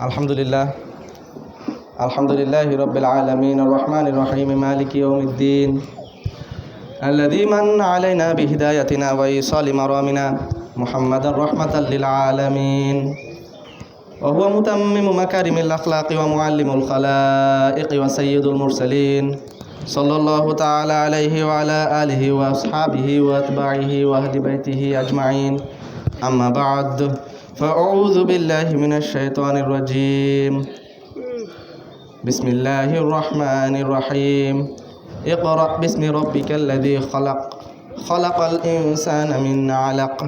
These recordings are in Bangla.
আলহামদুলিল্লাহ আলহামদুলিল্লাহি রাব্বিল আলামিন আর রহমানির রহিম মালিকি ইয়াউমিদ্দিন আল্লাযী মান্না আলাইনা বিহিদায়াতিনা ওয়া ইসালি মারামিনা মুহাম্মাদার রাহমাতাল লিল আলামিন ওয়া হুয়া মুতাম্মিমু মাকারিমিল আখলাqi ওয়া মুআল্লিমুল খালাইqi ওয়া সাইয়্যিদুল মুরসালিন সাল্লাল্লাহু তাআলা আলাইহি ওয়া আলা আলিহি ওয়া আসহাবিহি ওয়া আতবাইহি ওয়া আহলি বাইতিহি আজমাইন আম্মা বা'দ فأعوذ بالله من الشيطان الرجيم بسم الله الرحمن الرحيم اقرأ باسم ربك الذي خلق خلق الإنسان من علق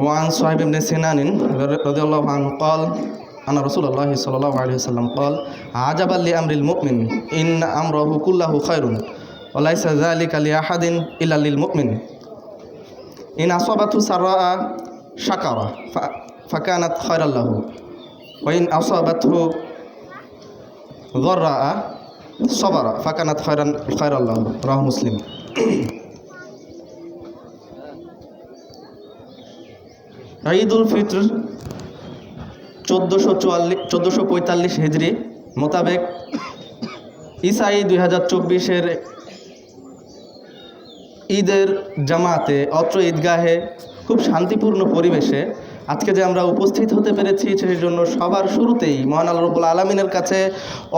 وعن صهيب بن سنان رضي الله عنه قال أن رسول الله صلى الله عليه وسلم قال عجبا لأمر المؤمن إن أمره كله خير وليس ذلك لأحد إلا للمؤمن إن أصابته سراء شكر فكانت خيرا له وإن أصابته ضراء صبر فكانت خيرا له رواه مسلم ঈদ উল ফিতর 1445 হিজরি মোতাবেক ঈসাই 2024-এর ঈদের জামাতে অত্র ঈদগাহে খুব শান্তিপূর্ণ পরিবেশে আজকে যে আমরা উপস্থিত হতে পেরেছি সেই জন্য সবার শুরুতেই মহান আল্লাহ রাব্বুল আলামিনের কাছে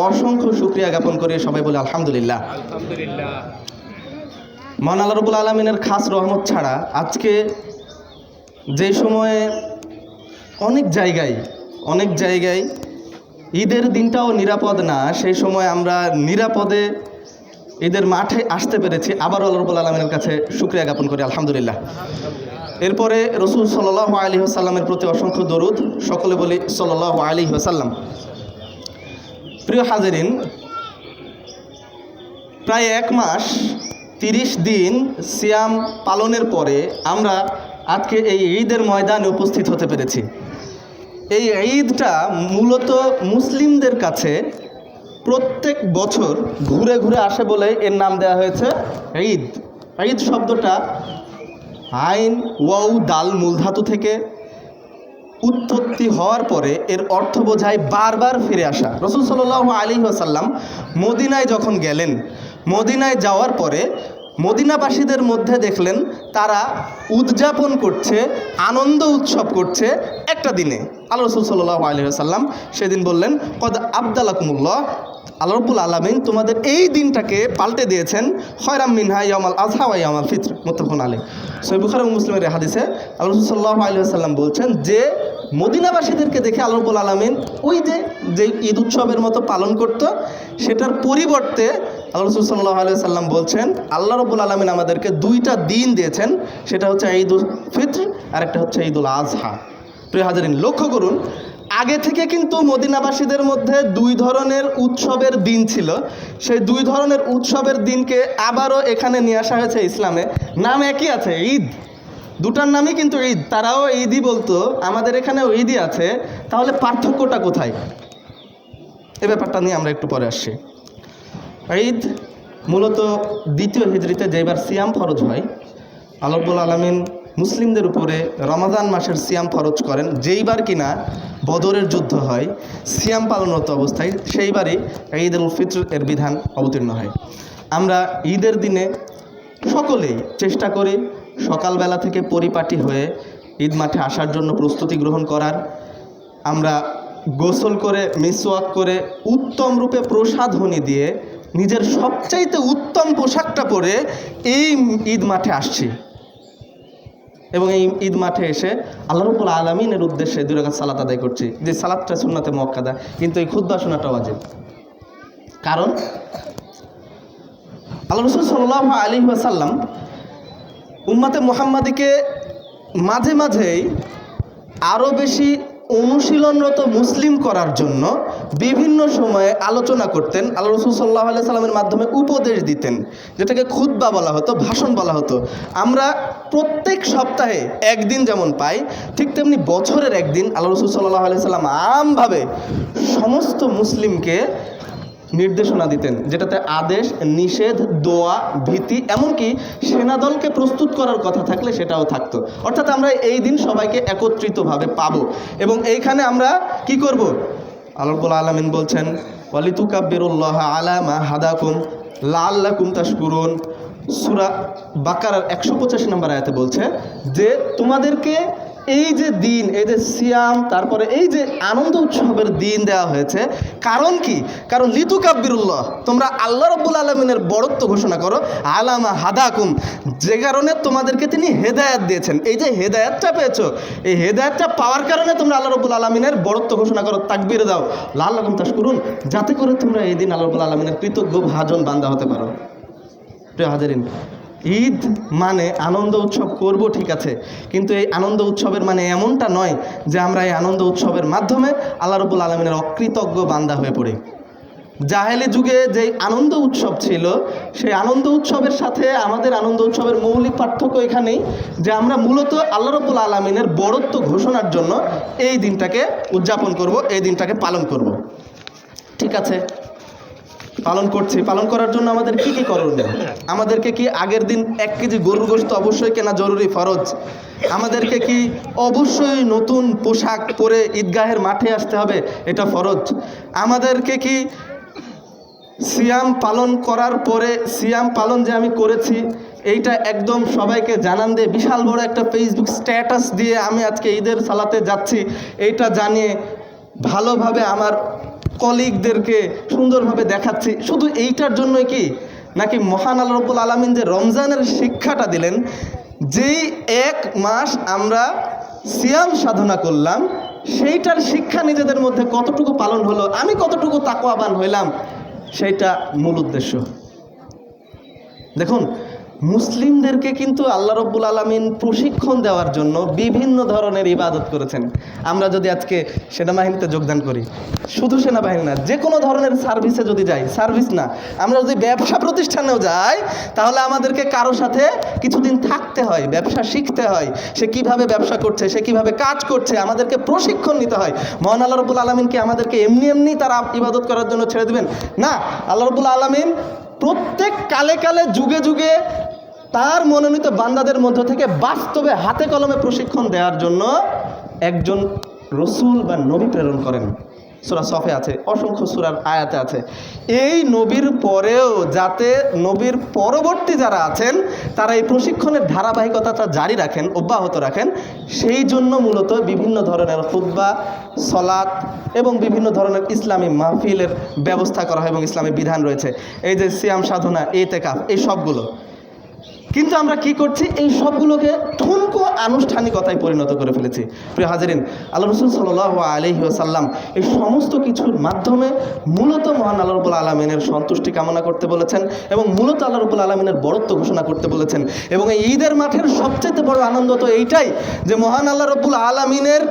অসংখ্য শুকরিয়া জ্ঞাপন করে সবাই বলে আলহামদুলিল্লাহ। মহান আল্লাহ রাব্বুল আলামিনের খাস রহমত ছাড়া আজকে যে সময়ে অনেক জায়গায় ঈদের দিনটাও নিরাপদ না, সেই সময় আমরা নিরাপদে ঈদের মাঠে আসতে পেরেছি। আবারও আল্লাহ রাব্বুল আলামিনের কাছে শুকরিয়া জ্ঞাপন করি আলহামদুলিল্লাহ। এরপরে রাসূল সাল্লাল্লাহু আলাইহি ওয়াসাল্লামের প্রতি অসংখ্য দরুদ, সকলে বলি সাল্লাল্লাহু আলাইহি ওয়াসাল্লাম। প্রিয় হাজিরিন, প্রায় 1 মাস 30 দিন সিয়াম পালনের পরে আমরা আজকে এই ঈদের ময়দানে উপস্থিত হতে পেরেছি। এই ঈদটা মূলত মুসলিমদের কাছে প্রত্যেক বছর ঘুরে ঘুরে আসে বলে এর নাম দেওয়া হয়েছে ঈদ। ঈদ শব্দটা আইন ওয়াউ দাল মূলধাতু থেকে উৎপত্তি হওয়ার পরে এর অর্থ বোঝায় বারবার ফিরে আসা। রাসূল সাল্লাল্লাহু আলাইহি ওয়াসাল্লাম মদিনায় যখন গেলেন, মদিনায় যাওয়ার পরে মদিনাবাসীদের মধ্যে দেখলেন তারা উদযাপন করছে, আনন্দ উৎসব করছে একটা দিনে। আল্লাহ রাসূল সাল্লাল্লাহু আলাইহি ওয়াসাল্লাম সেদিন বললেন, কদ আবদালাকুমুল্লাহ, আল্লাহ রাব্বুল আলামিন তোমাদের এই দিনটাকে পাল্টে দিয়েছেন, খয়রাম মিনহা ইয়াউমাল আযহা ওয়া ইয়াউমাল ফিতর, মুত্তাফাকুন আলাইহি। সহিহ বুখারী ও মুসলিমের হাদিসে আল্লাহ রাসূল সাল্লাল্লাহু আলাইহি ওয়াসাল্লাম বলছেন যে মদিনাবাসীদেরকে দেখে আল্লাহ রাব্বুল আলামিন ওই যে ঈদ উৎসবের মতো পালন করত, সেটার পরিবর্তে আল্লাহ রাসূল সাল্লাল্লাহু আলাইহি ওয়াসাল্লাম বলছেন আল্লাহ রাব্বুল আলামিন আমাদেরকে 2টা দিন দিয়েছেন, সেটা হচ্ছে ঈদুল ফিতর আর একটা হচ্ছে ঈদুল আযহা। প্রিয় হাজিরিন, লক্ষ্য করুন, আগে থেকে কিন্তু মদিনাবাসীদের মধ্যে 2 ধরনের উৎসবের দিন ছিল। সেই 2 ধরনের উৎসবের দিনকে আবারও এখানে নিয়ে আসা হয়েছে ইসলামে। নাম একই আছে, ঈদ, দুটার নামই কিন্তু ঈদ। তারাও ঈদই বলতো, আমাদের এখানেও ঈদই আছে। তাহলে পার্থক্যটা কোথায়? এ ব্যাপারটা নিয়ে আমরা একটু পরে আসছি। ঈদ মূলত 2য় হিজরিতে যেবার সিয়াম ফরজ হয়, আল্লাহ রাব্বুল আলামিন মুসলিমদের উপরে রমাদান মাসের সিয়াম ফরজ করেন যেইবার কিনা বদরের যুদ্ধ হয়, সিয়াম পালনরত অবস্থায় সেইবারই ঈদ উল ফিতর এর বিধান অবতীর্ণ হয়। আমরা ঈদের দিনে সকলেই চেষ্টা করি সকালবেলা থেকে পরিপাটি হয়ে ঈদ মাঠে আসার জন্য প্রস্তুতি গ্রহণ করার। আমরা গোসল করে মিসওয়াক করে উত্তম রূপে প্রসাধনী দিয়ে নিজের সবচাইতে উত্তম পোশাকটা পরে এই ঈদ মাঠে আসছি এবং এই ঈদ মাঠে এসে আল্লাহ রাব্বুল আলামিনের উদ্দেশ্যে 2 রাকাত সালাত আদায় করছি। যে সালাতটা সুন্নাতে মুআক্কাদা, কিন্তু এই খুতবা শোনাটা ওয়াজিব। কারণ আল্লাহ রাসূল সাল্লাল্লাহু আলাইহি ওয়াসাল্লাম উম্মতে মুহাম্মাদিকে মাঝে মাঝেই আরও বেশি অনুশীলনরত মুসলিম করার জন্য বিভিন্ন সময়ে আলোচনা করতেন। আল্লাহ রাসূল সাল্লাল্লাহু আলাইহি সাল্লামের মাধ্যমে উপদেশ দিতেন, যেটাকে খুতবা বলা হতো, ভাষণ বলা হতো। আমরা প্রত্যেক সপ্তাহে একদিন যেমন পাই, ঠিক তেমনি বছরের একদিন আল্লাহ রাসূল সাল্লাল্লাহু আলাইহি সাল্লাম আমভাবে সমস্ত মুসলিমকে নির্দেশনা দিতেন, যেটাতে আদেশ, নিষেধ, দোয়া, ভীতি, এমনকি সেনাদলকে প্রস্তুত করার কথা থাকলে সেটাও থাকতো। অর্থাৎ আমরা এই দিন সবাইকে একত্রিতভাবে পাবো এবং এইখানে আমরা কি করব? আল্লাহ রাব্বুল আলামিন বলছেন ওয়ালিতুকাব্বিরুল্লাহ আলা মা হাদাকুম লাআল্লাকুম তাশকুরুন। সূরা বাকারার 185 নম্বর আয়াতে বলছে যে তোমাদেরকে এই যে দিন, এই যে সিয়াম, তারপরে এই যে আনন্দ উৎসবের দিন দেওয়া হয়েছে, কারণ কি? কারণ লিতুকাব্বিরুল্লাহ, তোমরা আল্লাহ রাব্বুল আলামিনের বড়ত্ব ঘোষণা করো, আলামা হাদাকুম, যে কারণে তোমাদেরকে তিনি হেদায়েত দিয়েছেন। এই যে হেদায়েতটা পেয়েছো, এই হেদায়েতটা পাওয়ার কারণে তোমরা আল্লাহ রাব্বুল আলামিনের বড়ত্ব ঘোষণা করো, তাকবীর দাও, লাআল্লাকুম তাশকুরুন, যাতে করে তোমরা এই দিন আল্লাহ রাব্বুল আলামিনের কৃতজ্ঞ ভাজন বান্দা হতে পারো। প্রিয় হাজিরিন, ঈদ মানে আনন্দ উৎসব করব, ঠিক আছে, কিন্তু এই আনন্দ উৎসবের মানে এমনটা নয় যে আমরা এই আনন্দ উৎসবের মাধ্যমে আল্লাহ রাব্বুল আলামিনের অকৃতজ্ঞ বান্দা হয়ে পড়ি। জাহেলি যুগে যে আনন্দ উৎসব ছিল, সেই আনন্দ উৎসবের সাথে আমাদের আনন্দ উৎসবের মৌলিক পার্থক্য এখানেই যে আমরা মূলত আল্লাহ রাব্বুল আলামিনের বড়ত্ব ঘোষণার জন্য এই দিনটাকে উদযাপন করব, এই দিনটাকে পালন করব। ঠিক আছে, পালন করছি, পালন করার জন্য আমাদের কি কি করণীয়? আমাদেরকে কি আগের দিন 1 কেজি গরুর গোশত অবশ্যই কেনা জরুরি, ফরজ? আমাদেরকে কি অবশ্যই নতুন পোশাক পরে ঈদগাহের মাঠে আসতে হবে, এটা ফরজ? আমাদেরকে কি সিয়াম পালন করার পরে, সিয়াম পালন যে আমি করেছি এইটা একদম সবাইকে জানান দিয়ে বিশাল বড় একটা ফেসবুক স্ট্যাটাস দিয়ে আমি আজকে ঈদের সালাতে যাচ্ছি, এইটা জানিয়ে ভালোভাবে আমার কলিগদেরকে সুন্দরভাবে দেখাচ্ছি, শুধু এইটার জন্যই কি? নাকি মহান আল্লাহ রাব্বুল আলামিন যে রমজানের শিক্ষাটা দিলেন, যেই 1 মাস আমরা সিয়াম সাধনা করলাম, সেইটার শিক্ষা নিজেদের মধ্যে কতটুকু পালন হলো, আমি কতটুকু তাকওয়াবান হইলাম, সেইটা মূল উদ্দেশ্য। দেখুন, মুসলিমদেরকে কিন্তু আল্লাহ রাব্বুল আলামিন প্রশিক্ষণ দেওয়ার জন্য বিভিন্ন ধরনের ইবাদত করেছেন। আমরা যদি আজকে সেনাবাহিনীতে যোগদান করি, শুধু সেনাবাহিনী না, যে কোনো ধরনের সার্ভিসে যদি যাই, সার্ভিস না, আমরা যদি ব্যবসা প্রতিষ্ঠানেও যাই, তাহলে আমাদেরকে কারো সাথে কিছুদিন থাকতে হয়, ব্যবসা শিখতে হয়, সে কিভাবে ব্যবসা করছে, সে কিভাবে কাজ করছে, আমাদেরকে প্রশিক্ষণ নিতে হয়। মহান আল্লাহ রাব্বুল আলামিন কি আমাদেরকে এমনি এমনি তার ইবাদত করার জন্য ছেড়ে দিবেন? না, আল্লাহ রাব্বুল আলামিন প্রত্যেক কালে কালে, যুগে যুগে তার মনোনীত বান্দাদের মধ্য থেকে বাস্তবে হাতে কলমে প্রশিক্ষণ দেওয়ার জন্য একজন রসুল বা নবী প্রেরণ করেন। সূরা সফে আছে, অসংখ্য সূরার আয়াতে আছে। এই নবীর পরেও যাতে নবীর পরবর্তী যারা আছেন তারা এই প্রশিক্ষণের ধারাবাহিকতাটা জারি রাখেন, অব্যাহত রাখেন, সেই জন্য মূলত বিভিন্ন ধরনের খুতবা, সলাত এবং বিভিন্ন ধরনের ইসলামী মাহফিলের ব্যবস্থা করা হয় এবং ইসলামী বিধান রয়েছে। এই যে সিয়াম সাধনা, ইতিকাফ, এই সবগুলো। কিন্তু আমরা কি করছি? এই সবগুলোকে ঠুনকো আনুষ্ঠানিকতায় পরিণত করে ফেলেছি। প্রিয় হাজিরিন, আল্লাহ রাসূল সাল্লাল্লাহু আলাইহি ওয়াসাল্লাম এই সমস্ত কিছুর মাধ্যমে মূলত মহান আল্লাহ রাব্বুল আলামিনের সন্তুষ্টি কামনা করতে বলেছেন এবং মূলত আল্লাহ রাব্বুল আলামিনের বড়ত্ব ঘোষণা করতে বলেছেন। এবং এই ঈদের মাঠের সবচেয়ে বড় আনন্দ তো এইটাই যে মহান আল্লাহ রাব্বুল আলামিনের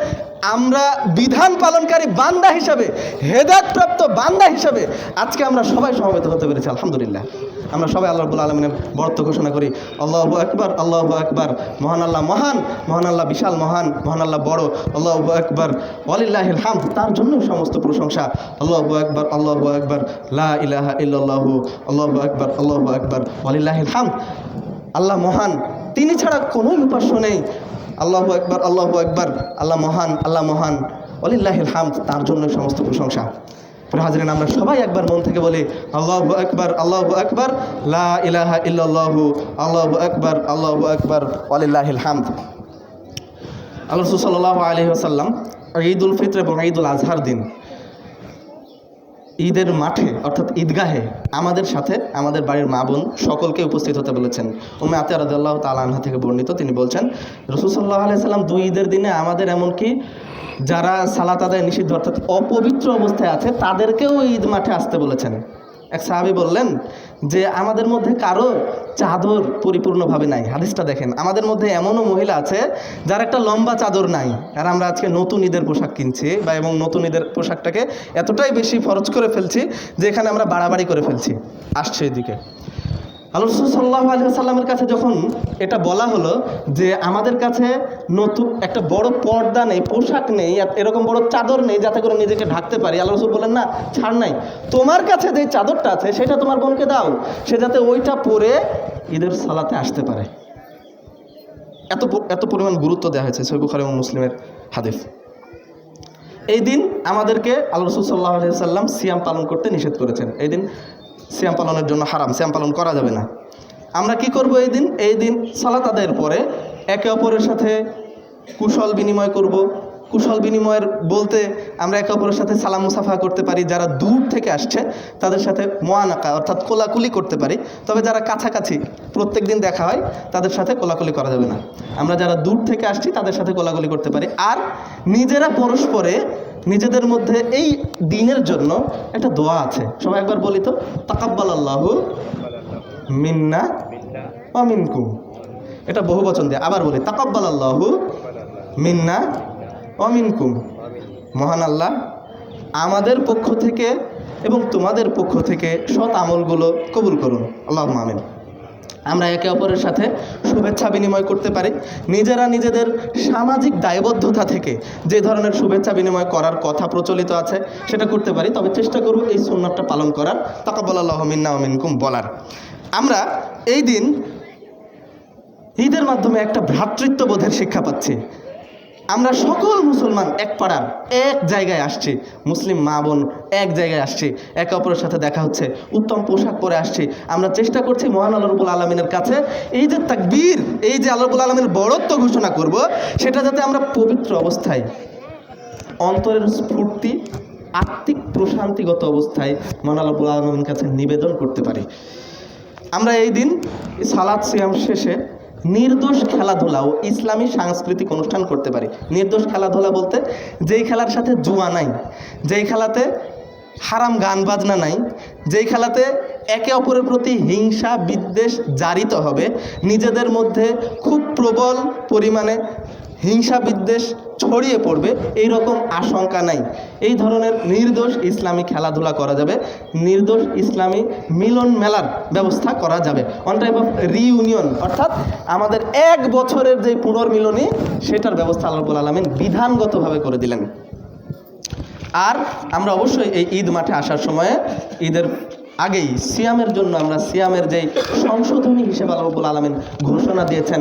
আমরা বিধান পালনকারী বান্দা হিসাবে, হেদায়েতপ্রাপ্ত বান্দা হিসাবে আজকে আমরা সবাই সমবেত হতে পেরেছি। আলহামদুলিল্লাহ, আমরা সবাই আল্লাহ রাব্বুল আলামিনের বড়ত্ব ঘোষণা করি। আল্লাহু আকবার, আল্লাহু আকবার, মহান আল্লাহ মহান, মহান আল্লাহ বিশাল মহান, মহান আল্লাহ বড়, আল্লাহু আকবার, ওয়ালিল্লাহিল হামদ, তার জন্য সমস্ত প্রশংসা। আল্লাহু আকবার, আল্লাহু আকবার, লা ইলাহা ইল্লাল্লাহু, আল্লাহু আকবার, আল্লাহু আকবার, ওয়ালিল্লাহিল হামদ। আল্লাহ মহান, তিনি ছাড়া কোনো উপাস্য নেই। আল্লাহু আকবার, আল্লাহু আকবার, আল্লাহ মহান, আল্লাহ মহান, ওয়ালিল্লাহিল হামদ, তার জন্য সমস্ত প্রশংসা। প্রিয় হাজিরিন, আমরা সবাই একবার মন থেকে বলি আল্লাহু আকবার, আল্লাহু আকবার, লা ইলাহা ইল্লাল্লাহু, আল্লাহু আকবার, আল্লাহু আকবার, ওয়ালিল্লাহিল হামদ। আল্লাহ রাসূল সাল্লাল্লাহু আলাইহি ওয়াসাল্লাম ঈদুল ফিতর এবং ঈদুল আজহার দিন ঈদের মাঠে অর্থাৎ ঈদগাহে আমাদের সাথে আমাদের বাড়ির মা বোন সকলকে উপস্থিত হতে বলেছেন। উম্মে আতিয়া রাদিয়াল্লাহু তাআলা আনহা থেকে বর্ণিত, তিনি বলছেন রাসূল সাল্লাল্লাহু আলাইহি ওয়াসাল্লাম 2 ঈদের দিনে আমাদের এমনকি যারা সালাত আদায় নিষিদ্ধ অর্থাৎ অপবিত্র অবস্থায় আছে তাদেরকেও ঈদ মাঠে আসতে বলেছেন। এক সাহাবী বললেন যে আমাদের মধ্যে কারো চাদর পরিপূর্ণভাবে নাই। হাদিসটা দেখেন, আমাদের মধ্যে এমনও মহিলা আছে যার একটা লম্বা চাদর নাই, আর আমরা আজকে নতুন ঈদের পোশাক কিনছি বা এবং নতুন ঈদের পোশাকটাকে এতটাই বেশি খরচ করে ফেলছি যে এখানে আমরা বাড়াবাড়ি করে ফেলছি। আসছে এদিকে আল্লাহ রাসূল সাল্লাল্লাহু আলাইহি ওয়াসাল্লামের কাছে যখন এটা বলা হলো যে আমাদের কাছে নতুন একটা বড় পর্দা নেই, পোশাক নেই, এরকম বড় চাদর নেই যাতে করে নিজেকে ঢাকতে পারি, আল্লাহ রাসূল বলেন না, ছাড় নাই, তোমার কাছে যে চাদরটা আছে সেটা তোমার বোনকে দাও, সে যাতে ওইটা পরে ঈদের সালাতে আসতে পারে। এত পরিমাণ গুরুত্ব দেওয়া হয়েছে সহিহ বুখারী এবং মুসলিমের হাদিস। এই দিন আমাদেরকে আল্লাহ রাসূল সাল্লাল্লাহু আলাইহি ওয়াসাল্লাম সিয়াম পালন করতে নিষেধ করেছেন। এই দিন সিয়াম পালনের জন্য হারাম, সিয়াম পালন করা যাবে না। আমরা কি করব এই দিন সালাত আদায়ের পরে একে অপরের সাথে কুশল বিনিময় করব। কুশল বিনিময়ের বলতে আমরা একে অপরের সাথে সালাম মুসাফা করতে পারি, যারা দূর থেকে আসছে তাদের সাথে মোয়ানাকা অর্থাৎ কোলাকুলি করতে পারি। তবে যারা কাছাকাছি প্রত্যেক দিন দেখা হয় তাদের সাথে কোলাকুলি করা যাবে না। আমরা যারা দূর থেকে আসছি তাদের সাথে কোলাকুলি করতে পারি। আর নিজেরা পরস্পরে নিজেদের মধ্যে এই দিনের জন্য একটা দোয়া আছে, সবাই একবার বলি তো, তাকাব্বালাল্লাহু মিন্না ওয়া মিনকুম। এটা বহু বচন দিয়ে আবার বলি, তাকাব্বালাল্লাহু মিন্না ওয়া মিনকুম। মহান আল্লাহ আমাদের পক্ষ থেকে এবং তোমাদের পক্ষ থেকে সৎ আমলগুলো কবুল করুন, আল্লাহুম্মা আমিন। আমরা একে অপরের সাথে শুভেচ্ছা বিনিময় করতে পারি। নিজেরা নিজেদের সামাজিক দায়বদ্ধতা থেকে যে ধরনের শুভেচ্ছা বিনিময় করার কথা প্রচলিত আছে সেটা করতে পারি, তবে চেষ্টা করব এই সুন্নাতটা পালন করার, তাকাব্বালাল্লাহু মিন্না ওয়া মিনকুম বলার। আমরা এই দিন ঈদের মাধ্যমে একটা ভ্রাতৃত্ববোধের শিক্ষা পাচ্ছি। আমরা সকল মুসলমান এক পাড়ার এক জায়গায় আসছি, মুসলিম মা বোন এক জায়গায় আসছি, একে অপরের সাথে দেখা হচ্ছে, উত্তম পোশাক পরে আসছি। আমরা চেষ্টা করছি মহান আল্লাহ রাব্বুল আলামিনের কাছে এই যে তাকবীর, এই যে আল্লাহ রাব্বুল আলামিনের বড়ত্ব ঘোষণা করব, সেটা যাতে আমরা পবিত্র অবস্থায়, অন্তরের স্ফূর্তি, আত্মিক প্রশান্তিগত অবস্থায় মহান আল্লাহ রাব্বুল আলামিনের কাছে নিবেদন করতে পারি। আমরা এই দিন সালাত সিয়াম শেষে নির্দোষ খেলাধুলা ও ইসলামী সাংস্কৃতিক অনুষ্ঠান করতে পারি। নির্দোষ খেলাধুলা বলতে যেই খেলার সাথে জুয়া নাই, যেই খেলাতে হারাম গান বাজনা নাই, যেই খেলাতে একে অপরের প্রতি হিংসা বিদ্বেষ জারিত হবে, নিজেদের মধ্যে খুব প্রবল পরিমাণে হিংসা বিদ্বেষ ছড়িয়ে পড়বে, এই রকম আশঙ্কা নাই। এই ধরনের নির্দোষ ইসলামী খেলাধুলা করা যাবে, নির্দোষ ইসলামী মিলন মেলার ব্যবস্থা করা যাবে। অন টাইপ অফ রিইউনিয়ন, অর্থাৎ আমাদের এক বছরের যে পুনর্মিলনী সেটার ব্যবস্থা আল্লাহ রাব্বুল আলামিন বিধানগতভাবে করে দিলেন। আর আমরা অবশ্যই এই ঈদ মাঠে আসার সময়ে ঈদের আগেই সিয়ামের জন্য আমরা সিয়ামের যেই সংশোধনী হিসেবে আল্লাহ রাব্বুল আলামিন ঘোষণা দিয়েছেন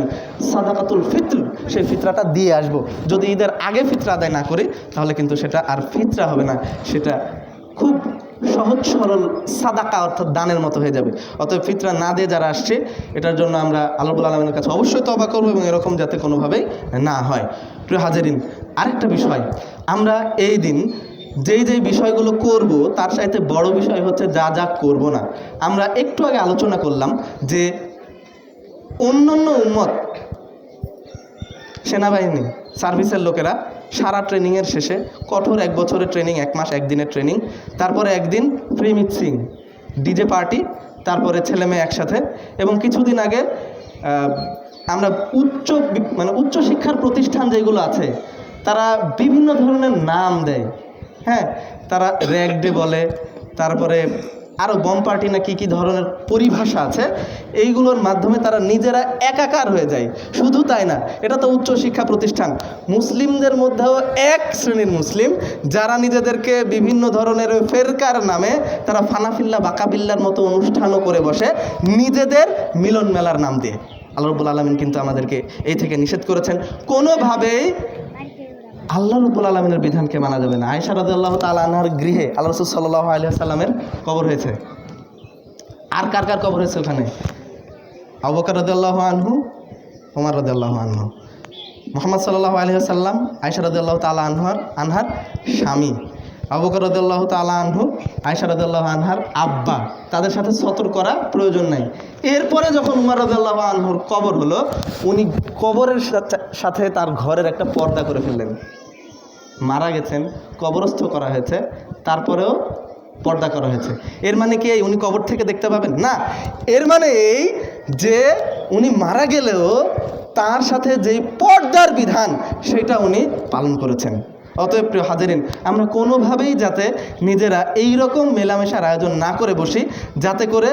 সাদাকাতুল ফিত্র, সেই ফিতরাটা দিয়ে আসব। যদি ঈদের আগে ফিতরা আদায় না করি তাহলে কিন্তু সেটা আর ফিতরা হবে না, সেটা খুব সহজ সরল সাদাকা অর্থাৎ দানের মতো হয়ে যাবে। অতএব ফিতরা না দিয়ে যারা আসছে এটার জন্য আমরা আল্লাহ রাব্বুল আলামিনের কাছে অবশ্যই তওবা করব এবং এরকম যাতে কোনোভাবেই না হয়। প্রিয় হাজেরিন, আরেকটা বিষয়, আমরা এই দিন যেই বিষয়গুলো করব তার সাথে বড় বিষয় হচ্ছে যা করব না। আমরা একটু আগে আলোচনা করলাম যে অন্যান্য উম্মত, সেনাবাহিনী সার্ভিসের লোকেরা সারা ট্রেনিংয়ের শেষে কঠোর 1 বছরের ট্রেনিং, 1 মাস 1 দিনের ট্রেনিং, তারপরে একদিন ফ্রি মিক্সিং, ডিজে পার্টি, তারপরে ছেলে মেয়ে একসাথে। এবং কিছুদিন আগে আমরা উচ্চ শিক্ষার প্রতিষ্ঠান যেগুলো আছে তারা বিভিন্ন ধরনের নাম দেয়, হ্যাঁ, তারা র্যাগ ডে বলে, তারপরে আরও বম পার্টি না কি ধরনের পরিভাষা আছে, এইগুলোর মাধ্যমে তারা নিজেরা একাকার হয়ে যায়। শুধু তাই না, এটা তো উচ্চ শিক্ষা প্রতিষ্ঠান, মুসলিমদের মধ্যেও এক শ্রেণীর মুসলিম যারা নিজেদেরকে বিভিন্ন ধরনের ফেরকার নামে তারা ফানাফিল্লা বাকাবিল্লার মতো অনুষ্ঠানও করে বসে নিজেদের মিলন মেলার নাম দিয়ে। আল্লাহ রাব্বুল আলামিন কিন্তু আমাদেরকে এই থেকে নিষেধ করেছেন। কোনোভাবেই আল্লাহ রাব্বুল আলামিনের বিধানকে মানা যাবে না। আয়েশা রাদিয়াল্লাহু তাআলা আনহার গৃহে আল্লাহ রাসূল সাল্লাল্লাহু আলাইহি ওয়াসাল্লামের কবর হয়েছে। আর কার কবর হয়েছে ওখানে? আবু বকর রাদিয়াল্লাহু আনহু, ওমর রাদিয়াল্লাহু আনহু, মুহাম্মদ সাল্লাল্লাহু আলাইহি ওয়াসাল্লাম, আয়েশা রাদিয়াল্লাহু তাআলা আনহার স্বামী, আবু বকর রাদিয়াল্লাহু তাআলা আনহু, আয়েশা রাদিয়াল্লাহু আনহার আব্বা, তাদের সাথে সতর করা প্রয়োজন নাই। এরপরে যখন উমর রাদিয়াল্লাহু আনহুর কবর হলো, উনি কবরের সাথে তার ঘরের একটা পর্দা করে ফেললেন। মারা গেছেন, কবরস্থ করা হয়েছে, তারপরেও পর্দা করা হয়েছে। এর মানে কি এই উনি কবর থেকে দেখতে পাবেন না? এর মানে এই যে উনি মারা গেলেও তার সাথে যেই পর্দার বিধান সেটা উনি পালন করেছেন। অতএব প্রিয় হাজিরিন, আমরা কোনোভাবেই যাতে নিজেরা এই রকম মেলামেশার আয়োজন না করে বসি যাতে করে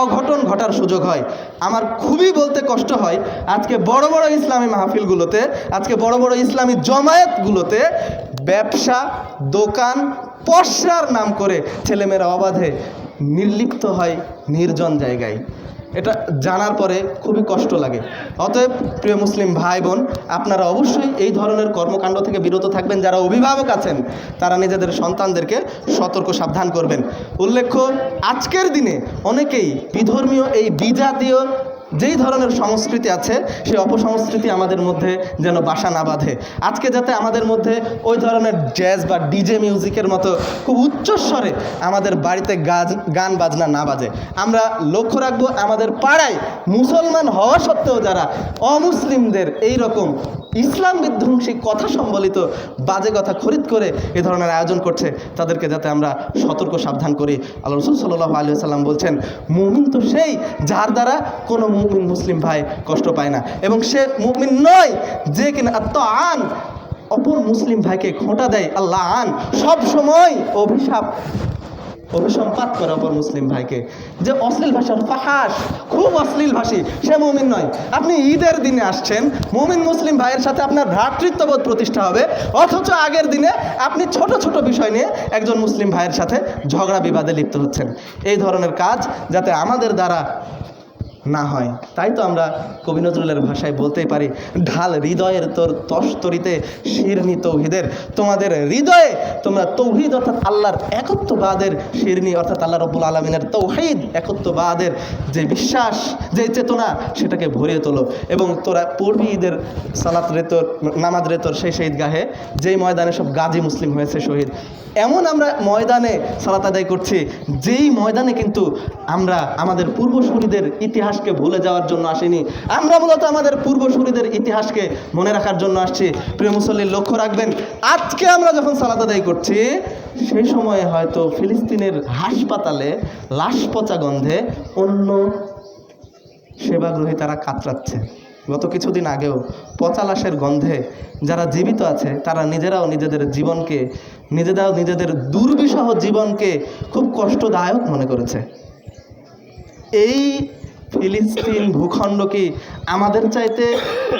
অঘটন ঘটার সুযোগ হয়। আমার খুবই বলতে কষ্ট হয়, আজকে বড় বড় ইসলামী মাহফিলগুলোতে, আজকে বড় বড় ইসলামী জমায়েতগুলোতে ব্যবসা, দোকান, পশরার নাম করে ছেলেমেয়েরা অবাধে নির্লিপ্ত হয় নির্জন জায়গায়। এটা জানার পরে খুবই কষ্ট লাগে। অতএব প্রিয় মুসলিম ভাই বোন, আপনারা অবশ্যই এই ধরনের কর্মকাণ্ড থেকে বিরত থাকবেন। যারা অভিভাবক আছেন তারা নিজেদের সন্তানদেরকে সতর্ক সাবধান করবেন। উল্লেখ্য, আজকের দিনে অনেকেই বিধর্মীয় এই বিজাতীয় যেই ধরনের সংস্কৃতি আছে সেই অপসংস্কৃতি আমাদের মধ্যে যেন বাসা না বাঁধে। আজকে যাতে আমাদের মধ্যে ওই ধরনের জ্যাজ বা ডিজে মিউজিকের মতো খুব উচ্চস্বরে আমাদের বাড়িতে গান বাজনা না বাজে। আমরা লক্ষ্য রাখবো আমাদের পাড়ায় মুসলমান হওয়া সত্ত্বেও যারা অমুসলিমদের এই রকম ইসলাম বিধ্বংসী কথা সম্বলিত বাজে কথা খরিদ করে এ ধরনের আয়োজন করছে, তাদেরকে যাতে আমরা সতর্ক সাবধান করি। আল্লাহ রাসূল সাল্লাল্লাহু আলাইহি ওয়াসাল্লাম বলছেন, মুমিন তো সেই যার দ্বারা কোনো মুমিন মুসলিম ভাই কষ্ট পায় না, এবং সে মুমিন নয় যে কিনা আত্মআন অপর মুসলিম ভাইকে খোঁটা দেয়, আল্লাহ আন সব সময় অভিসম্পাত করে অপর মুসলিম ভাইকে। যে অশ্লীল ভাষার ফাহাস, খুব অশ্লীল ভাষী, সে মুমিন নয়। আপনি ঈদের দিনে আসছেন, মুমিন মুসলিম ভাইয়ের সাথে আপনার ভ্রাতৃত্ববোধ প্রতিষ্ঠা হবে, অথচ আগের দিনে আপনি ছোট ছোট বিষয় নিয়ে একজন মুসলিম ভাইয়ের সাথে ঝগড়া বিবাদে লিপ্ত হচ্ছেন। এই ধরনের কাজ যাতে আমাদের দ্বারা না হয়, তাই তো আমরা কবি নজরুলের ভাষায় বলতেই পারি, ঢাল হৃদয়ের তোর তস্তরিতে শিরনি তৌহিদের। তোমাদের হৃদয়ে তোমরা তৌহিদ অর্থাৎ আল্লাহর একত্ববাদের শিরনি অর্থাৎ আল্লাহ রব্বুল আলমিনের তৌহিদ একত্ববাদের যে বিশ্বাস, যে চেতনা, সেটাকে ভরিয়ে তোলো। এবং তোরা পড়বি ঈদের সালাত রেতর, নামাজ রেতর সেই শহীদগাহে, যেই ময়দানে সব গাজী মুসলিম হয়েছে শহীদ। এমন আমরা ময়দানে সালাত আদায় করছি যেই ময়দানে কিন্তু আমরা আমাদের পূর্বসূরীদের ইতিহাসকে ভুলে যাওয়ার জন্য আসিনি, আমরা মূলত আমাদের পূর্বসূরীদের ইতিহাসকে মনে রাখার জন্য আসছি। প্রিয় মুসল্লি, লক্ষ্য রাখবেন, আজকে আমরা যখন সালাত আদায় করছি সেই সময়ে হয়তো ফিলিস্তিনের হাসপাতালে লাশ পচা গন্ধে অন্য সেবাগ্রহী তারা কাতরাচ্ছে। গত কিছুদিন আগেও পচা লাশের গন্ধে যারা জীবিত আছে তারা নিজেরাও নিজেদের জীবনকে, নিজেদের দুর্বিষহ জীবনকে খুব কষ্টদায়ক মনে করেছে। এই ফিলিস্তিন ভূখণ্ড কি আমাদের চাইতে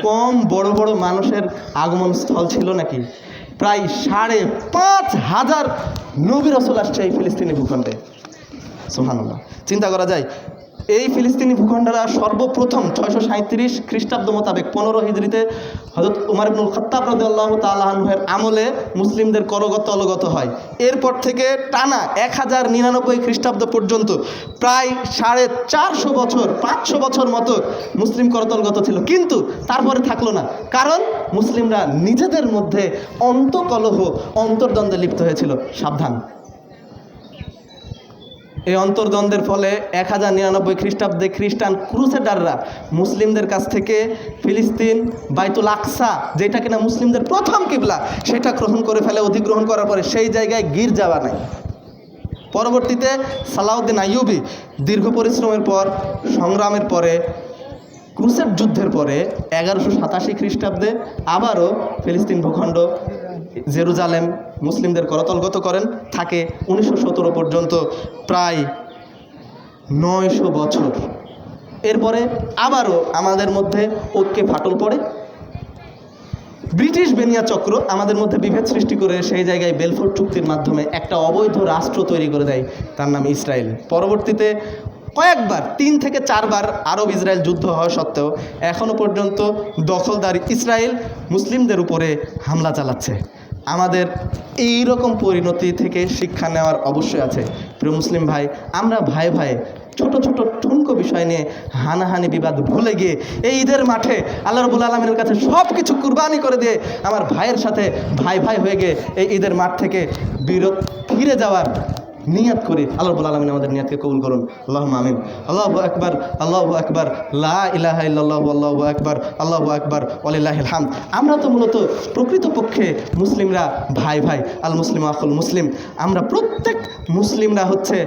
কম বড় বড় মানুষের আগমন স্থল ছিল নাকি? প্রায় ৫,৫০০ নবী রাসূল আসছে এই ফিলিস্তিনি ভূখণ্ডে। সুবহানাল্লাহ। চিন্তা করা যায়, এই ফিলিস্তিনি ভূখণ্ডরা সর্বপ্রথম ৬৩৭ খ্রিস্টাব্দ মোতাবেক ১৫ হিজরিতে হযরত উমর ইবনুল খাত্তাব রাদিয়াল্লাহু তাআলা আনহুর আমলে মুসলিমদের করগত অলগত হয়। এরপর থেকে টানা ১০৯৯ খ্রিস্টাব্দ পর্যন্ত প্রায় ৪৫০ বছর, ৫০০ বছর মতো মুসলিম করতলগত ছিল, কিন্তু তারপরে থাকলো না। কারণ মুসলিমরা নিজেদের মধ্যে অন্তকলহ, অন্তর্দ্বন্দ্বে লিপ্ত হয়েছিল। সাবধান, এই অন্তর্দ্বন্দ্বের ফলে ১০৯৯ খ্রিস্টাব্দে খ্রিস্টান ক্রুসেডাররা মুসলিমদের কাছ থেকে ফিলিস্তিন বাইতুল আকসা, যেটা কিনা মুসলিমদের প্রথম কিবলা, সেটা গ্রহণ করে ফেলে। অধিগ্রহণ করার পরে সেই জায়গায় গির্জা বানায়। পরবর্তীতে সালাউদ্দিন আইয়ুবী দীর্ঘ পরিশ্রমের পর, সংগ্রামের পরে, ক্রুসেড যুদ্ধের পরে ১১৮৭ খ্রিস্টাব্দে আবারও ফিলিস্তিন ভূখণ্ড, জেরুজালেম মুসলিমদের করতলগত করেন। থাকে ১৯১৭ পর্যন্ত, প্রায় ৯০০ বছর। এরপরে আবারও আমাদের মধ্যে ঐক্যে ফাটল পড়ে। ব্রিটিশ বেনিয়া চক্র আমাদের মধ্যে বিভেদ সৃষ্টি করে সেই জায়গায় বেলফোর চুক্তির মাধ্যমে একটা অবৈধ রাষ্ট্র তৈরি করে দেয়, তার নাম ইসরায়েল। পরবর্তীতে কয়েকবার, ৩ থেকে ৪ বার আরব ইসরায়েল যুদ্ধ হওয়া সত্ত্বেও এখনও পর্যন্ত দখলদার ইসরায়েল মুসলিমদের উপরে হামলা চালাচ্ছে। আমাদের এই রকম পরিণতি থেকে শিক্ষা নেওয়ার অবশ্যই আছে। প্রিয় মুসলিম ভাই, আমরা ভাই ভাই ছোট ছোট ঠুনকো বিষয় নিয়ে হানাহানি বিবাদ ভুলে গিয়ে এই ঈদের মাঠে আল্লাহ রাব্বুল আলামিনের কাছে সব কিছু কুরবানি করে দিয়ে আমার ভাইয়ের সাথে ভাই ভাই হয়ে গিয়ে এই ঈদের মাঠ থেকে ফিরে যাওয়ার নিয়াত করি। আল্লাহ রাব্বুল আলামিন আমাদের নিয়াতকে কবুল করুন। আল্লাহুম্মা আমিন। আল্লাহু আকবার, আল্লাহু আকবার, লা ইলাহা ইল্লাল্লাহু, আল্লাহু আকবার, আল্লাহু আকবার, ওয়ালিল্লাহিল হামদ। আমরা তো মূলত প্রকৃতপক্ষে মুসলিমরা ভাই ভাই, আল মুসলিম আখুল মুসলিম। আমরা প্রত্যেক মুসলিমরা হচ্ছে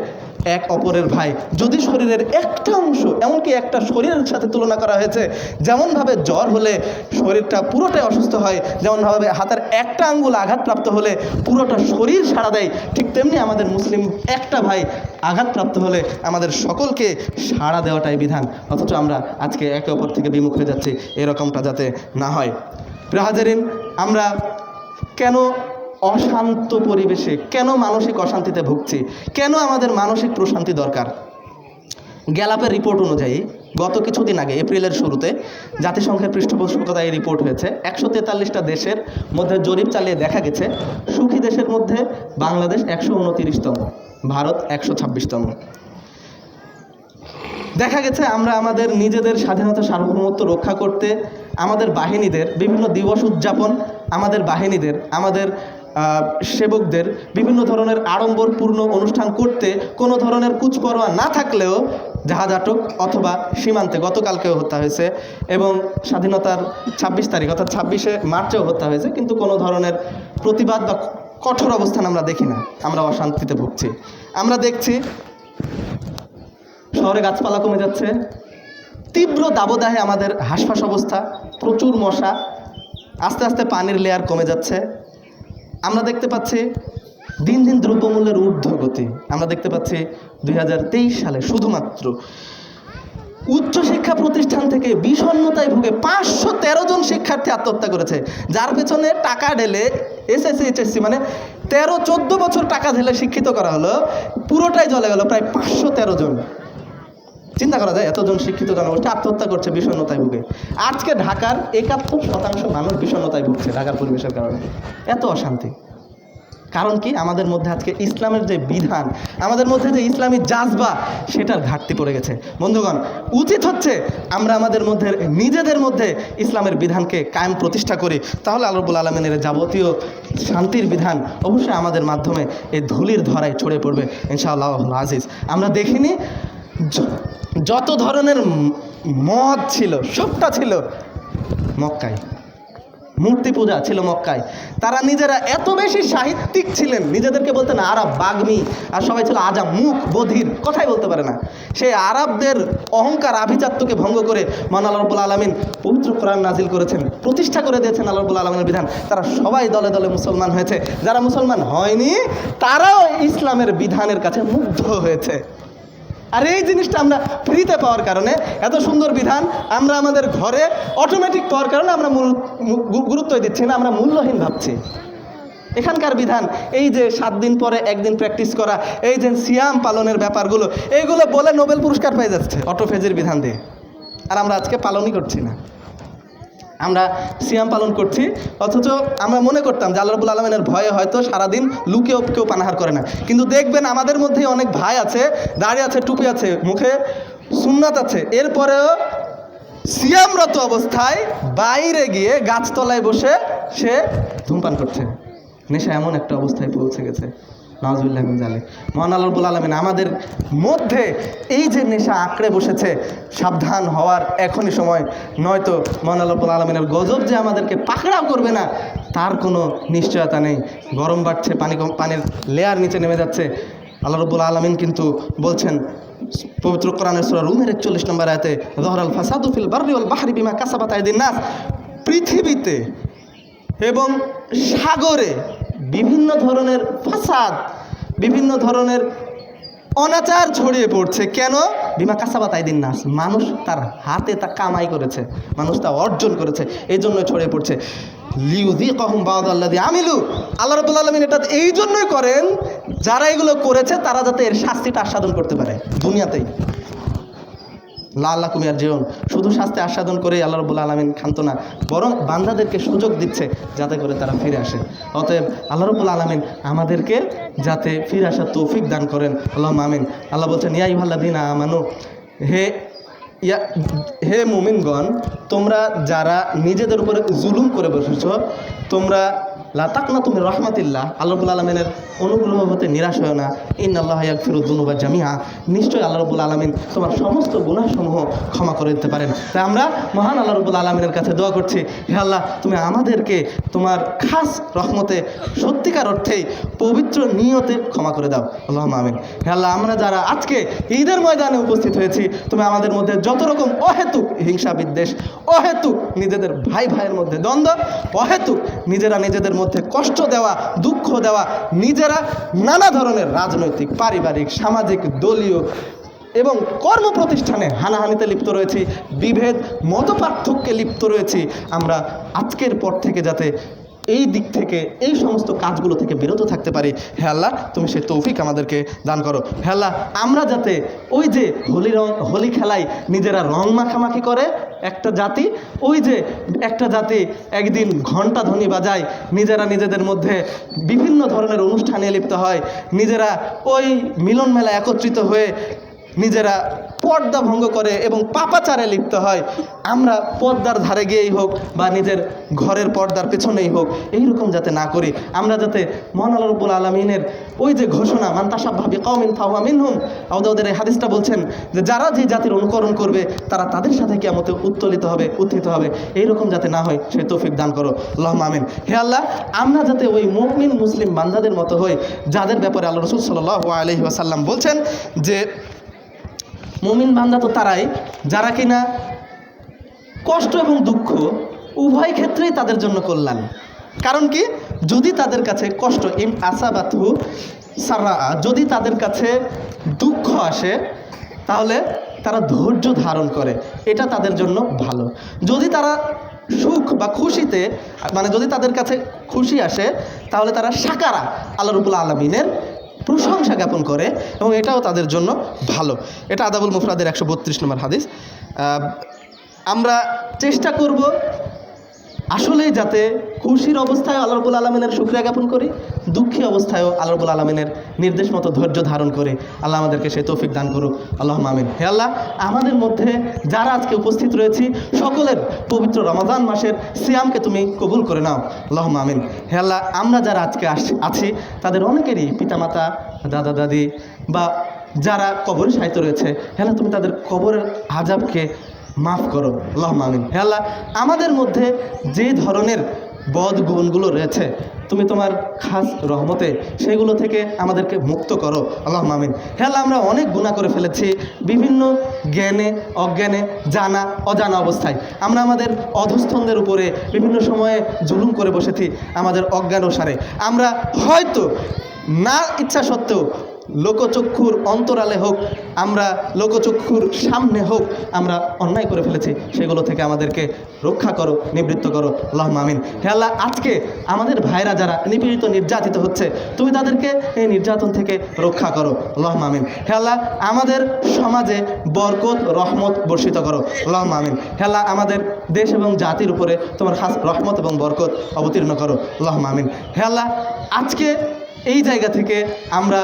এক অপরের ভাই। যদি শরীরের একটা অংশ, এমনকি একটা শরীরের সাথে তুলনা করা হয়েছে, যেমনভাবে জ্বর হলে শরীরটা পুরোটাই অসুস্থ হয়, যেমনভাবে হাতের একটা আঙ্গুল আঘাতপ্রাপ্ত হলে পুরোটা শরীর সাড়া দেয়, ঠিক তেমনি আমাদের মুসলিম একটা ভাই আঘাতপ্রাপ্ত হলে আমাদের সকলকে সাড়া দেওয়াটাই বিধান। অথচ আমরা আজকে একে অপর থেকে বিমুখ হয়ে যাচ্ছি, এরকমটা যাতে না হয়। প্রিয় হাজারিন, আমরা কেন অশান্ত পরিবেশে, কেন মানসিক অশান্তিতে ভুগছি, কেন আমাদের মানসিক প্রশান্তি দরকার? গ্যালাপের রিপোর্ট অনুযায়ী গত কিছুদিন আগে এপ্রিলের শুরুতে জাতিসংঘের পৃষ্ঠপোষকতায় এই রিপোর্ট হয়েছে। 143টা দেশের মধ্যে জরিপ চালিয়ে দেখা গেছে সুখী দেশের মধ্যে বাংলাদেশ 129তম, ভারত 126তম। দেখা গেছে আমরা আমাদের নিজেদের স্বাধীনতা সার্বভৌমত্ব রক্ষা করতে আমাদের বাহিনীদের বিভিন্ন দিবস উদযাপন, আমাদের বাহিনীদের, আমাদের সেবকদের বিভিন্ন ধরনের আড়ম্বরপূর্ণ অনুষ্ঠান করতে কোনো ধরনের কুচপরোয়া না থাকলেও জাহাজ আটক অথবা সীমান্তে গতকালকেও হত্যা হয়েছে এবং স্বাধীনতার 26 তারিখ অর্থাৎ 26শে মার্চেও হত্যা হয়েছে, কিন্তু কোনো ধরনের প্রতিবাদ বা কঠোর অবস্থান আমরা দেখি না। আমরা অশান্তিতে ভুগছি। আমরা দেখছি শহরে গাছপালা কমে যাচ্ছে, তীব্র দাবদাহে আমাদের হাঁসফাঁস অবস্থা, প্রচুর মশা, আস্তে আস্তে পানির লেয়ার কমে যাচ্ছে। আমরা দেখতে পাচ্ছি দিন দিন দ্রব্যমূল্যের ঊর্ধ্বগতি। আমরা দেখতে পাচ্ছি 2023 সালে শুধুমাত্র উচ্চশিক্ষা প্রতিষ্ঠান থেকে বিষণ্ণতায় ভুগে 513 জন শিক্ষার্থী আত্মহত্যা করেছে, যার পেছনে টাকা ঢেলে এসএসসি এইচএসসি মানে 13-14 বছর টাকা ঢেলে শিক্ষিত করা হলো, পুরোটাই জ্বলে গেল। প্রায় 513 জন। চিন্তা করা যায়, এতজন শিক্ষিত জনগোষ্ঠী আত্মহত্যা করছে বিষণ্ণতায় ভুগে। আজকে ঢাকার 71% মানুষ বিষণ্ণতায় ভুগছে ঢাকার পরিবেশের কারণে। এত অশান্তি কারণ কি? আমাদের মধ্যে আজকে ইসলামের যে বিধান, আমাদের মধ্যে যে ইসলামী জাজবা, সেটার ঘাটতি পড়ে গেছে। বন্ধুগণ, উচিত হচ্ছে আমরা আমাদের মধ্যে নিজেদের মধ্যে ইসলামের বিধানকে কায়েম প্রতিষ্ঠা করি, তাহলে আল্লাহ রাব্বুল আলামিনের যাবতীয় শান্তির বিধান অবশ্যই আমাদের মাধ্যমে এই ধুলির ধরায় ছড়িয়ে পড়বে ইনশাআল্লাহ আজিজ। আমরা দেখিনি যত ধরনের মদ ছিল সবটা ছিল মক্কায়, মূর্তি পূজা ছিল মক্কায়। তারা নিজেরা এত বেশি সাহিত্যিক ছিলেন, নিজেদেরকে বলতেন আরব, বাগ্মী, আর সবাই ছিল আজাম, মুখ বধির, কথাই বলতে পারে না। সেই আরবদের অহংকার আভিজাত্যকে ভঙ্গ করে মহান আল্লাহ রাব্বুল আলামিন পবিত্র কোরআন নাজিল করেছেন, প্রতিষ্ঠা করে দিয়েছেন আল্লাহ রাব্বুল আলামিনের বিধান। তারা সবাই দলে দলে মুসলমান হয়েছে। যারা মুসলমান হয়নি তারাও ইসলামের বিধানের কাছে মুগ্ধ হয়েছে। আর এই জিনিসটা আমরা ফ্রিতে পাওয়ার কারণে, এত সুন্দর বিধান আমরা আমাদের ঘরে অটোমেটিক পাওয়ার কারণে আমরা গুরুত্ব দিচ্ছি না, আমরা মূল্যহীন ভাবছি। এখানকার বিধান, এই যে 7 দিন পরে একদিন প্র্যাকটিস করা, এই যে সিয়াম পালনের ব্যাপারগুলো, এইগুলো বলে নোবেল পুরস্কার পেয়ে যাচ্ছে অটোফেজের বিধান দিয়ে। আর আমরা আজকে পালনই করছি না। আমরা সিয়াম পালন করছি, অথচ আমরা মনে করতাম যে আল্লাহ রাব্বুল আলামিনের ভয়ে হয়তো সারাদিন লুকেও কেউ পানাহার করে না। কিন্তু দেখবেন আমাদের মধ্যেই অনেক ভাই আছে, দাড়ি আছে, টুপি আছে, মুখে সুন্নাত আছে, এরপরেও সিয়ামরত অবস্থায় বাইরে গিয়ে গাছতলায় বসে সে ধূমপান করছে। নেশা এমন একটা অবস্থায় পৌঁছে গেছে, নাউজুবিল্লাহ মিন যালিক। মহান আল্লাহ রাব্বুল আলামিন আমাদের মধ্যে এই যে নেশা আঁকড়ে বসেছে, সাবধান হওয়ার এখনই সময়, নয়তো মহান আল্লাহ রাব্বুল আলামিনের গজব যে আমাদেরকে পাকড়াও করবে না তার কোনো নিশ্চয়তা নেই। গরম বাড়ছে, পানির লেয়ার নিচে নেমে যাচ্ছে। আল্লাহ রাব্বুল আলামিন কিন্তু বলছেন পবিত্র কোরআনের সূরা রুমের 41 নম্বর আয়াতে, যাহরাল ফাসাদু ফিল বাররি ওয়াল বাহরি বিমা কাসাবাত আইদিন নাস, পৃথিবীতে এবং সাগরে বিভিন্ন ধরনের ফাসাদ, বিভিন্ন ধরনের অনাচার ছড়িয়ে পড়ছে। কেন? বিমা কাসাবাত আইদিন নাস, মানুষ তার হাতে তা কামাই করেছে, মানুষ তা অর্জন করেছে, এই জন্য ছড়িয়ে পড়ছে। লিউযিকাহুম বা'দাল্লাযী আমিলু, আল্লাহ রাব্বুল আলামিন এটা এই জন্যই করেন, যারা এগুলো করেছে তারা যাতে এর শাস্তিটা আস্বাদন করতে পারে দুনিয়াতেই। লাআল্লাকুম ইয়ারজিউন, শুধু শাস্তি আস্বাদন করে আল্লাহ রাব্বুল আলামিন ক্ষান্ত না, বরং বান্দাদেরকে সুযোগ দিচ্ছে যাতে করে তারা ফিরে আসে। অতএব আল্লাহ রাব্বুল আলামিন আমাদেরকে যাতে ফিরে আসার তৌফিক দান করেন, আল্লাহুম্মা আমিন। আল্লাহ বলছেন, ইয়া আইয়ুহাল্লাযীনা আমানু, হে মুমিনগণ, তোমরা যারা নিজেদের উপরে জুলুম করে বসেছ, তোমরা লা তাকনাতু মির রাহমাতিল্লাহ, আল্লাহ রাব্বুল আলামিনের অনুগ্রহ হতে নিরাশ হয় না। ইন্নাল্লাহা ইয়াগফিরুয যুনুবা জামিআ, নিশ্চয়ই আল্লাহ রাব্বুল আলামিন তোমার সমস্ত গুনাহসমূহ ক্ষমা করে দিতে পারেন। তাই আমরা মহান আল্লাহ রাব্বুল আলামিনের কাছে দোয়া করছি, হে আল্লাহ, তুমি আমাদেরকে তোমার খাস রহমতে সত্যিকার অর্থেই পবিত্র নিয়তে ক্ষমা করে দাও, আল্লাহুম্মা আমিন। হে আল্লাহ, আমরা যারা আজকে ঈদের ময়দানে উপস্থিত হয়েছি, তুমি আমাদের মধ্যে যত রকম অহেতুক হিংসা বিদ্বেষ, অহেতুক নিজেদের ভাই ভাইয়ের মধ্যে দ্বন্দ্ব, অহেতুক নিজেরা নিজেদের মধ্যে কষ্ট দেওয়া, দুঃখ দেওয়া, নিজেরা নানা ধরনের রাজনৈতিক, পারিবারিক, সামাজিক, দলীয় এবং কর্মপ্রতিষ্ঠানে হানাহানিতে লিপ্ত রয়েছি, বিভেদ মতপার্থক্যে লিপ্ত রয়েছি, আমরা আজকের পর থেকে যাতে এই দিক থেকে, এই সমস্ত কাজগুলো থেকে বিরত থাকতে পারি। হে আল্লাহ, তুমি সেই তৌফিক আমাদেরকে দান করো। হে আল্লাহ, আমরা যাতে ওই যে হোলি খেলায় নিজেরা রং মাখামাখি করে একটা জাতি, ওই যে একটা জাতি একদিন ঘণ্টা ধ্বনি বাজায়, নিজেরা নিজেদের মধ্যে বিভিন্ন ধরনের অনুষ্ঠানে লিপ্ত হয়, নিজেরা ওই মিলন মেলা একত্রিত হয়ে নিজেরা পর্দা ভঙ্গ করে এবং পাপাচারে লিপ্ত হয়, আমরা পর্দার ধারে গিয়েই হোক বা নিজের ঘরের পর্দার পেছনেই হোক, এইরকম যাতে না করি। আমরা যাতে মহান আল্লাহ রাব্বুল আলামিনের ওই যে ঘোষণা, মান তাশাব্বাহা বিকওমিন ফাহুয়া মিনহুম, আবু দাউদের এই হাদিসটা বলছেন যে যারা যে জাতির অনুকরণ করবে তারা তাদের সাথে কিয়ামতে উত্তোলিত হবে, উত্থিত হবে, এইরকম যাতে না হয় সেই তৌফিক দান করো, আল্লাহুম্মা আমিন। হে আল্লাহ, আমরা যাতে ওই মুমিন মুসলিম বান্দাদের মতো হই যাদের ব্যাপারে আল্লাহ রাসূল সাল্লাল্লাহু আলাইহি ওয়াসাল্লাম বলছেন যে মুমিন বান্দা তো তারাই যারা কিনা কষ্ট এবং দুঃখ উভয় ক্ষেত্রেই তাদের জন্য কল্যাণ। কারণ কি, যদি তাদের কাছে কষ্ট, ইম আসাবাতহু সাররা, যদি তাদের কাছে দুঃখ আসে তাহলে তারা ধৈর্য ধারণ করে, এটা তাদের জন্য ভালো। যদি তারা সুখ বা খুশিতে, মানে যদি তাদের কাছে খুশি আসে তাহলে তারা শাকারা, আল্লাহ রাব্বুল আলামিনের প্রশংসা জ্ঞাপন করে এবং এটাও তাদের জন্য ভালো। এটা আদাবুল মুফরাদের 132 নম্বর হাদিস। আমরা চেষ্টা করব আসলেই যাতে খুশির অবস্থায় আল্লাহ রাব্বুল আলামিনের শুকরিয়া জ্ঞাপন করি, দুঃখী অবস্থায়ও আল্লাহ রাব্বুল আলামিনের নির্দেশ মতো ধৈর্য ধারণ করে। আল্লাহ আমাদেরকে সেই তৌফিক দান করুক, আল্লাহুম্মা আমিন। হে আল্লাহ, আমাদের মধ্যে যারা আজকে উপস্থিত রয়েছি সকলের পবিত্র রমাদান মাসের সিয়ামকে তুমি কবুল করে নাও, আল্লাহুম্মা আমিন। হে আল্লাহ, আমরা যারা আজকে আছি তাদের অনেকেরই পিতামাতা, দাদা দাদি বা যারা কবরে শায়িত রয়েছে, হে আল্লাহ, তুমি তাদের কবরের আযাবকে মাফ করো, আল্লাহুম্মা আমিন। হে আল্লাহ, আমাদের মধ্যে যে ধরনের বদ গুণগুলো রয়েছে তুমি তোমার খাস রহমতে সেগুলো থেকে আমাদেরকে মুক্ত করো, আল্লাহুম্মা আমিন। হে আল্লাহ, আমরা অনেক গুনাহ করে ফেলেছি বিভিন্ন জ্ঞানে অজ্ঞানে, জানা অজানা অবস্থায়। আমরা আমাদের অধস্তনদের উপরে বিভিন্ন সময়ে জুলুম করে বসেছি আমাদের অজ্ঞানসারে। আমরা হয়তো না ইচ্ছা সত্ত্বেও লোকচক্ষুর অন্তরালে হোক, আমরা লোকচক্ষুর সামনে হোক, আমরা অন্যায় করে ফেলেছি, সেগুলো থেকে আমাদেরকে রক্ষা করো, নিবৃত্ত করো, আল্লাহুম্মা আমিন। হে আল্লাহ, আজকে আমাদের ভাইরা যারা নিপীড়িত নির্যাতিত হচ্ছে তুমি তাদেরকে এই নির্যাতন থেকে রক্ষা করো, আল্লাহুম্মা আমিন। হে আল্লাহ, আমাদের সমাজে বরকত রহমত বর্ষিত করো, আল্লাহুম্মা আমিন। হে আল্লাহ, আমাদের দেশ এবং জাতির উপরে তোমার খাস রহমত এবং বরকত অবতীর্ণ করো, আল্লাহুম্মা আমিন। হে আল্লাহ, আজকে এই জায়গা থেকে আমরা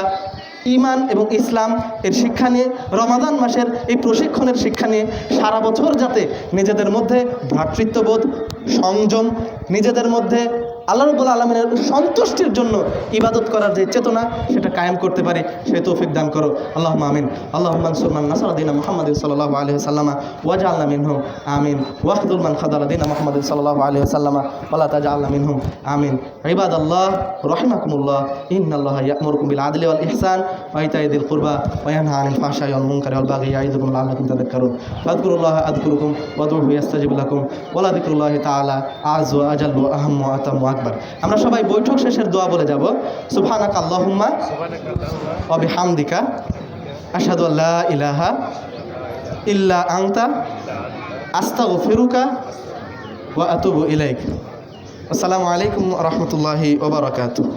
ঈমান এবং ইসলাম এর শিক্ষা নিয়ে, রমাদান মাসের এই প্রশিক্ষণের শিক্ষা নিয়ে সারা বছর যাতে নিজেদের মধ্যে ভ্রাতৃত্ববোধ, সংযম, নিজেদের মধ্যে আল্লাহ রাব্বুল আলামিনের সন্তুষ্টির জন্য ইবাদত করার যে চেতনা সেটা কায়েম করতে পারি, সেই তৌফিক দান করো, আল্লাহুম্মা আমিন। আল্লাহুম্মা আনসুর মান নাসারা দীনা মুহাম্মাদিন সাল্লাল্লাহু আলাইহি ওয়াসাল্লাম ওয়াজআলনা মিনহুম, আমিন। ওয়াখযুল মান খাযালা দীনা মুহাম্মাদিন সাল্লাল্লাহু আলাইহি ওয়াসাল্লাম ওয়ালা তাজআলনা মিনহুম, আমিন। ইবাদাল্লাহ রাহিমাকুমুল্লাহ, ইন্নাল্লাহা ইয়া'মুরুকুম বিল আদলি ওয়াল ইহসান ওয়া ইতাই যিল কুরবা ওয়া ইয়ানহা আনিল ফাহশাই ওয়াল মুনকারি ওয়াল বাগই ইয়াইযুকুম লাআল্লাকুম তাযাক্কারুন। ফাযকুরুল্লাহা আযকুরুকুম ওয়াদউহু ইয়াস্তাজিব লাকুম ওয়া লা যিকরুল্লাহি তাআলা আ'যু ওয়া আজাল্লু ওয়া আহাম্মু ওয়া আতাম্মু আকবার। আমরা সবাই বৈঠক শেষের দোয়া বলে যাব, সুবহানাকা আল্লাহুম্মা ওয়া বিহামদিকা আশহাদু আল্লা ইলাহা ইল্লা আনতা আস্তাগফিরুকা ওয়া আতুবু ইলাইক। আসসালামু আলাইকুম ওয়া রাহমাতুল্লাহি ওয়া বারাকাতুহু।